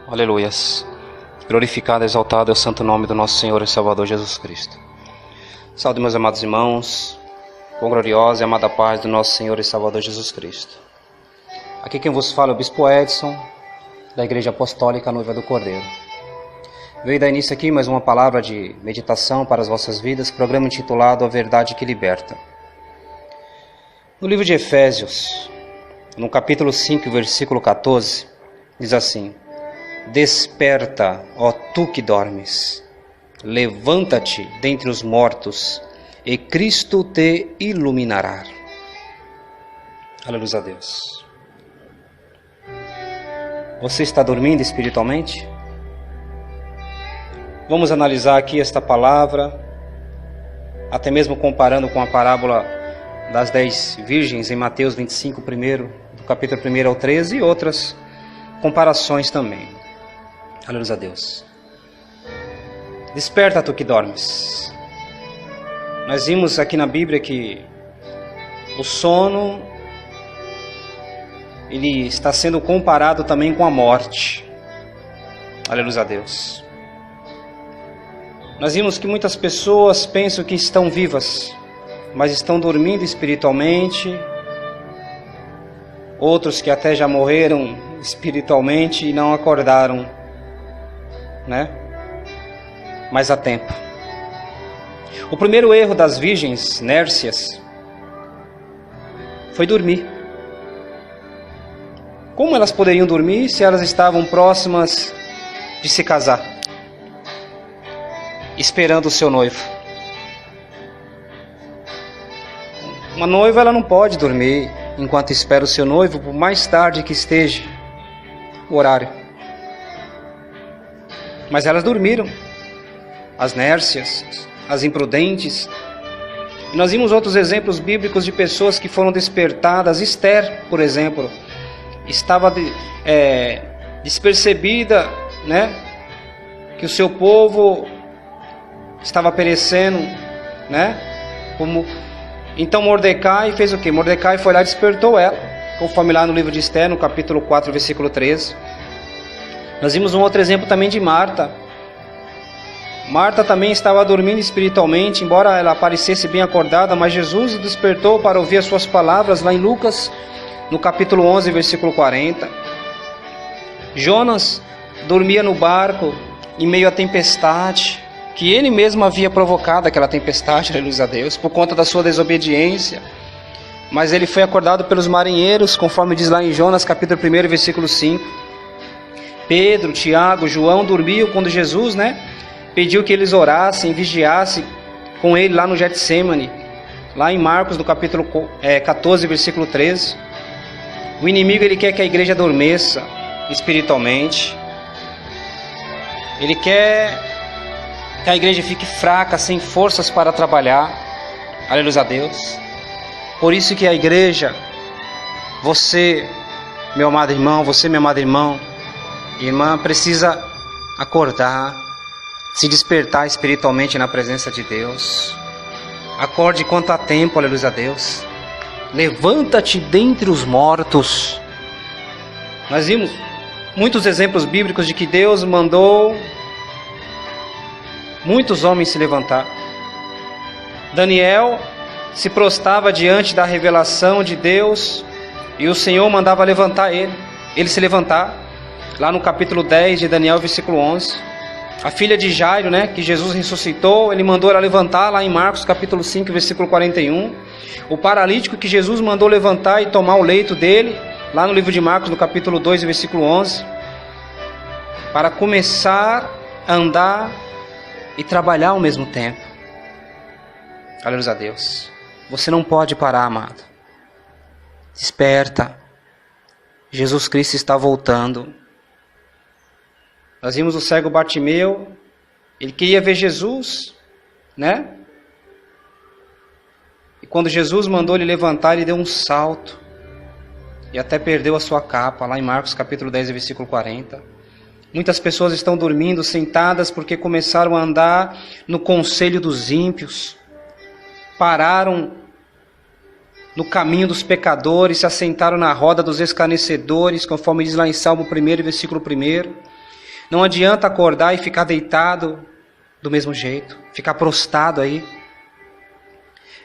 Aleluias. Glorificado, exaltado é o santo nome do nosso Senhor e Salvador Jesus Cristo. Saúde, meus amados irmãos, com gloriosa e amada paz do nosso Senhor e Salvador Jesus Cristo. Aqui quem vos fala é o Bispo Edson, da Igreja Apostólica Noiva do Cordeiro. Veio dar início aqui mais uma palavra de meditação para as vossas vidas, programa intitulado A Verdade que Liberta. No livro de Efésios, no capítulo 5, versículo 14, diz assim: Desperta, ó tu que dormes, levanta-te dentre os mortos, e Cristo te iluminará. Aleluia a Deus. Você está dormindo espiritualmente? Vamos analisar aqui esta palavra, até mesmo comparando com a parábola das 10 virgens em Mateus 25, do capítulo 1 ao 13, e outras comparações também. Aleluia a Deus. Desperta, tu que dormes. Nós vimos aqui na Bíblia que o sono, ele está sendo comparado também com a morte. Aleluia a Deus. Nós vimos que muitas pessoas pensam que estão vivas, mas estão dormindo espiritualmente. Outros que até já morreram espiritualmente e não acordaram, né? Mas há tempo. O primeiro erro das virgens nércias foi dormir. Como elas poderiam dormir se elas estavam próximas de se casar, esperando o seu noivo? Uma noiva, ela não pode dormir enquanto espera o seu noivo, por mais tarde que esteja o horário. Mas elas dormiram, as nércias, as imprudentes. E nós vimos outros exemplos bíblicos de pessoas que foram despertadas. Esther, por exemplo, estava despercebida, né, que o seu povo estava perecendo, né? Então Mordecai fez o quê? Mordecai foi lá e despertou ela, conforme lá no livro de Esther, no capítulo 4, versículo 13. Nós vimos um outro exemplo também de Marta. Marta também estava dormindo espiritualmente, embora ela parecesse bem acordada, mas Jesus o despertou para ouvir as suas palavras, lá em Lucas, no capítulo 11, versículo 40. Jonas dormia no barco, em meio à tempestade, que ele mesmo havia provocado aquela tempestade, aleluia a Deus, por conta da sua desobediência. Mas ele foi acordado pelos marinheiros, conforme diz lá em Jonas, capítulo 1, versículo 5. Pedro, Tiago, João dormiam quando Jesus, pediu que eles orassem, vigiassem com ele lá no Getsemane, lá em Marcos, no capítulo 14, versículo 13. O inimigo, ele quer que a igreja adormeça espiritualmente. Ele quer que a igreja fique fraca, sem forças para trabalhar. Aleluia a Deus. Por isso que a igreja, você, meu amado irmão, você, meu amado irmão, irmã, precisa acordar, se despertar espiritualmente na presença de Deus. Acorde quanto há tempo, aleluia a Deus. Levanta-te dentre os mortos. Nós vimos muitos exemplos bíblicos de que Deus mandou muitos homens se levantar. Daniel se prostrava diante da revelação de Deus e o Senhor mandava levantar ele se levantar. Lá no capítulo 10 de Daniel, versículo 11. A filha de Jairo, que Jesus ressuscitou, ele mandou ela levantar, lá em Marcos capítulo 5, versículo 41. O paralítico que Jesus mandou levantar e tomar o leito dele, lá no livro de Marcos, no capítulo 2, versículo 11. Para começar a andar e trabalhar ao mesmo tempo. Aleluia a Deus. Você não pode parar, amado. Desperta. Jesus Cristo está voltando. Nós vimos o cego Bartimeu. Ele queria ver Jesus, E quando Jesus mandou ele levantar, ele deu um salto. E até perdeu a sua capa, lá em Marcos capítulo 10, versículo 40. Muitas pessoas estão dormindo, sentadas, porque começaram a andar no conselho dos ímpios. Pararam no caminho dos pecadores, se assentaram na roda dos escarnecedores, conforme diz lá em Salmo 1, versículo 1. Não adianta acordar e ficar deitado do mesmo jeito, ficar prostrado aí.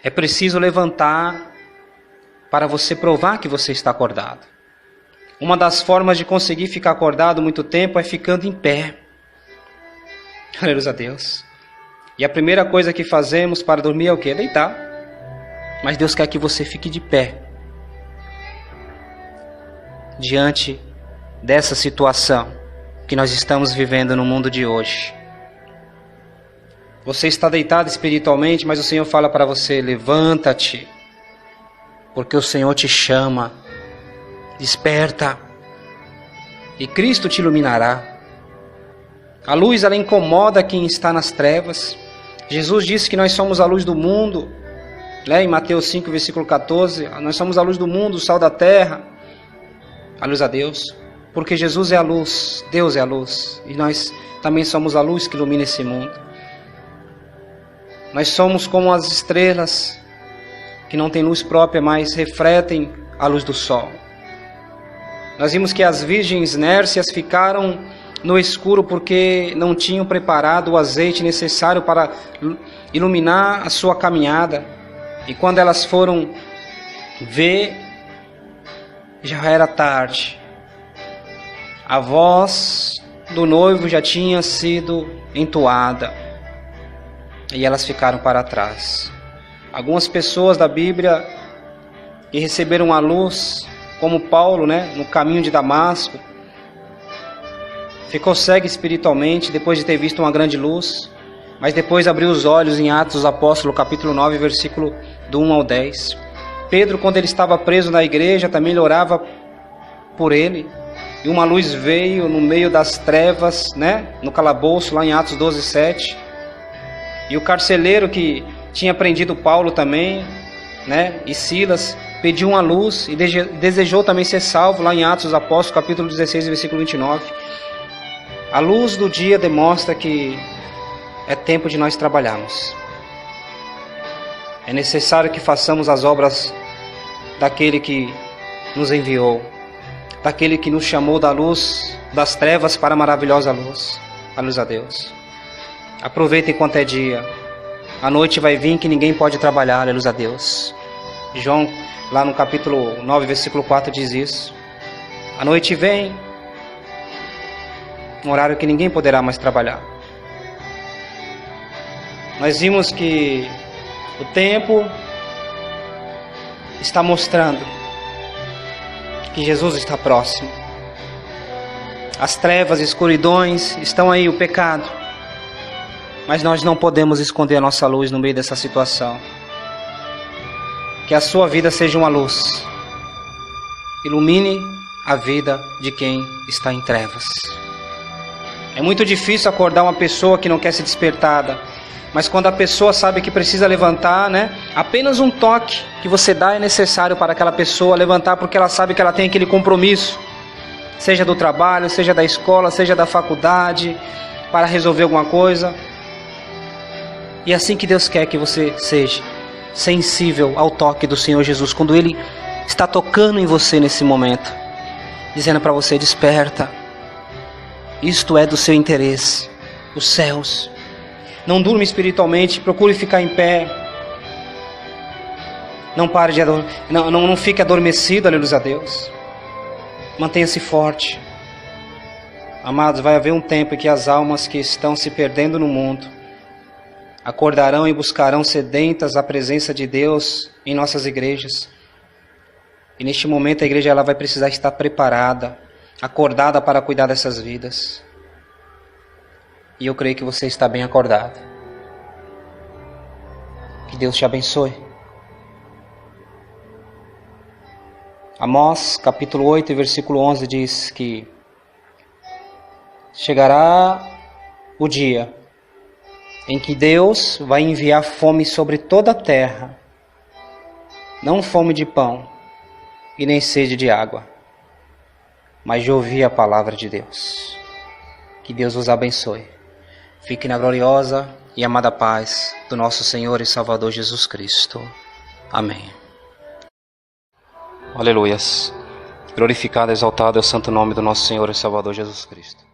É preciso levantar para você provar que você está acordado. Uma das formas de conseguir ficar acordado muito tempo é ficando em pé. Aleluia a Deus. E a primeira coisa que fazemos para dormir é o quê? Deitar. Mas Deus quer que você fique de pé. Diante dessa situação que nós estamos vivendo no mundo de hoje. Você está deitado espiritualmente, mas o Senhor fala para você: levanta-te, porque o Senhor te chama. Desperta, e Cristo te iluminará. A luz, ela incomoda quem está nas trevas. Jesus disse que nós somos a luz do mundo, em Mateus 5, versículo 14, nós somos a luz do mundo, o sal da terra. A luz a Deus, porque Jesus é a luz, Deus é a luz, e nós também somos a luz que ilumina esse mundo. Nós somos como as estrelas, que não têm luz própria, mas refletem a luz do sol. Nós vimos que as virgens nércias ficaram no escuro porque não tinham preparado o azeite necessário para iluminar a sua caminhada. E quando elas foram ver, já era tarde. A voz do noivo já tinha sido entoada. E elas ficaram para trás. Algumas pessoas da Bíblia que receberam a luz, como Paulo, no caminho de Damasco, ficou cego espiritualmente depois de ter visto uma grande luz, mas depois abriu os olhos em Atos dos Apóstolos, capítulo 9, versículo do 1 ao 10. Pedro, quando ele estava preso na igreja, também orava por ele, e uma luz veio no meio das trevas, no calabouço, lá em Atos 12, 7. E o carcereiro que tinha prendido Paulo também, e Silas, pediu uma luz e desejou também ser salvo, lá em Atos dos Apóstolos, capítulo 16, versículo 29. A luz do dia demonstra que é tempo de nós trabalharmos. É necessário que façamos as obras daquele que nos enviou, daquele que nos chamou da luz das trevas para a maravilhosa luz. A luz a Deus. Aproveita enquanto é dia. A noite vai vir que ninguém pode trabalhar, aleluia a Deus. João, lá no capítulo 9, versículo 4, diz isso. A noite vem, um horário que ninguém poderá mais trabalhar. Nós vimos que o tempo está mostrando que Jesus está próximo. As trevas e escuridões estão aí, o pecado. Mas nós não podemos esconder a nossa luz no meio dessa situação. Que a sua vida seja uma luz. Ilumine a vida de quem está em trevas. É muito difícil acordar uma pessoa que não quer ser despertada. Mas quando a pessoa sabe que precisa levantar, apenas um toque que você dá é necessário para aquela pessoa levantar, porque ela sabe que ela tem aquele compromisso. Seja do trabalho, seja da escola, seja da faculdade, para resolver alguma coisa. E é assim que Deus quer que você seja, sensível ao toque do Senhor Jesus, quando Ele está tocando em você nesse momento, dizendo para você: desperta, isto é do seu interesse, os céus. Não durma espiritualmente, procure ficar em pé, não pare de não fique adormecido, aleluia a Deus, mantenha-se forte. Amados, vai haver um tempo em que as almas que estão se perdendo no mundo acordarão e buscarão sedentas a presença de Deus em nossas igrejas. E neste momento a igreja ela vai precisar estar preparada, acordada para cuidar dessas vidas. E eu creio que você está bem acordado. Que Deus te abençoe. Amós capítulo 8, versículo 11 diz que chegará o dia em que Deus vai enviar fome sobre toda a terra, não fome de pão e nem sede de água, mas de ouvir a palavra de Deus. Que Deus os abençoe. Fique na gloriosa e amada paz do nosso Senhor e Salvador Jesus Cristo. Amém. Aleluias. Glorificado e exaltado é o santo nome do nosso Senhor e Salvador Jesus Cristo.